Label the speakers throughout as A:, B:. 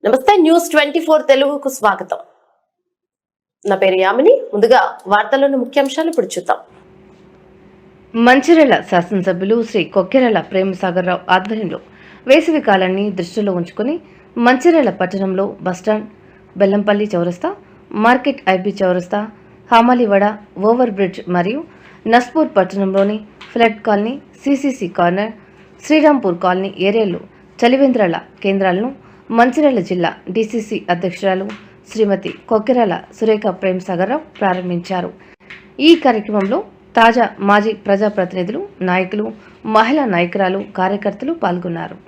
A: నమస్తే న్యూస్ 24 తెలుగుకు స్వాగతం. నా పేరు యామిని. ముందుగా వార్తల్లోని ముఖ్యాంశాలు ఇప్పుడు చూద్దాం.
B: మంచిర్యాల శాసనసభ్యులు శ్రీ కొక్కెరల ప్రేమసాగర్రావు ఆధ్వర్యంలో వేసవి కాలాన్ని దృష్టిలో ఉంచుకుని మంచిర్యాల పట్టణంలో బస్టాండ్, బెల్లంపల్లి చౌరస్తా, మార్కెట్ ఐబీ చౌరస్తా, హామాలివాడ, ఓవర్ బ్రిడ్జ్ మరియు నస్పూర్ పట్టణంలోని flood colony, CCC corner, Srirampur colony ఏరియాలో చలివేంద్రాల కేంద్రాలను మంచిర్యాల జిల్లా డిసిసి అధ్యక్షురాలు శ్రీమతి కొక్కెరల సురేఖ ప్రేమసాగర్రావు ప్రారంభించారు. ఈ కార్యక్రమంలో తాజా మాజీ ప్రజాప్రతినిధులు, నాయకులు, మహిళా నాయకురాలు, కార్యకర్తలు పాల్గొన్నారు.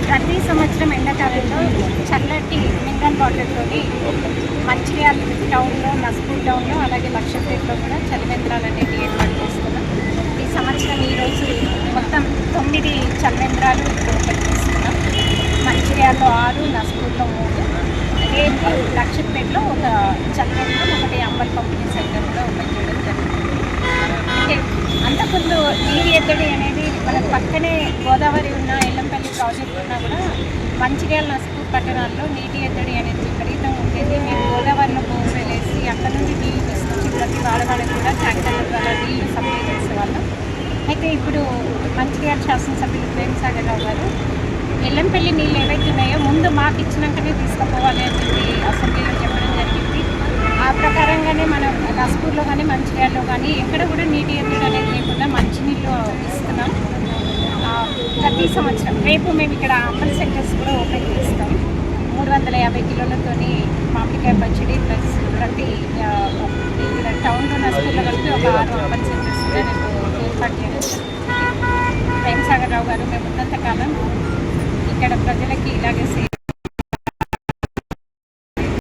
C: ప్రతి సంవత్సరం ఎండాకాలంలో చల్లటి మినరల్ వాటర్తో మంచిర్యాల టౌన్లో, నస్పూర్ టౌన్లో, అలాగే లక్షపేటలో కూడా చలివేంద్రాలు అనేవి ఏర్పాటు చేస్తున్నాం. ఈ సంవత్సరం ఈరోజు మొత్తం 9 చలివేంద్రాలు ఓపెన్ చేస్తున్నాం. మంచిర్యాలలో 6, నస్పూర్లో 3, రేపు లక్షపేటలో ఒక చలివేంద్రం, ఒకటి అంబల్ పంపిణీ సెంటర్ కూడా ఓపెన్ చేయడం జరుగుతుంది. అంతకుముందు నీటి ఎద్దడి అనేది మనకు పక్కనే గోదావరి ఉన్న ఎల్లంపల్లి ప్రాజెక్ట్ ఉన్నా కూడా మంచిర్యాల, నస్పూర్ పట్టణాల్లో నీటి ఎద్దడి అనేది విపరీతంగా ఉండేది. మేము గోదావరిలో బోర్వెల్ వేసి అక్కడ నుండి నీళ్ళు తీసుకొచ్చి ప్రతి వాడవాళ్ళకి కూడా ట్యాంకర్ల ద్వారా నీళ్లు సప్లై చేసేవాళ్ళం. అయితే ఇప్పుడు మంచిర్యాల శాసనసభ్యులు ప్రేమసాగర్రావు గారు ఎల్లంపల్లి నీళ్ళు ఏవైతే ఉన్నాయో ముందు మాకు ఇచ్చినాకనే తీసుకుపోవాలి అని చెప్పి అసెంబ్లీలో చెప్పడం జరిగింది. ఆ ప్రకారంగానే మనం నస్పూర్లో కానీ మంచిర్యాలలో కానీ ఎక్కడ కూడా నీటి ఎద్దడి అనేది లేకుండా మంచినీళ్ళు ఇస్తున్నాం. ప్రతి సంవత్సరం రేపు మేము ఇక్కడ అంబల్ సెంటర్స్ కూడా ఓపెన్ చేస్తాం. 350 కిలోలతో మామిడికాయ పచ్చడి ప్లస్ ప్రతి ఇక్కడ టౌన్లో నస్పూర్లో కలిపి ఒక 6 అంబల్ సెంటర్స్ కూడా రేపు ఏర్పాటు చేయడం జరుగుతుంది. ప్రేమసాగర్రావు గారు మేము ఉన్నంతకాలం ఇక్కడ ప్రజలకి ఇలాగే సేవ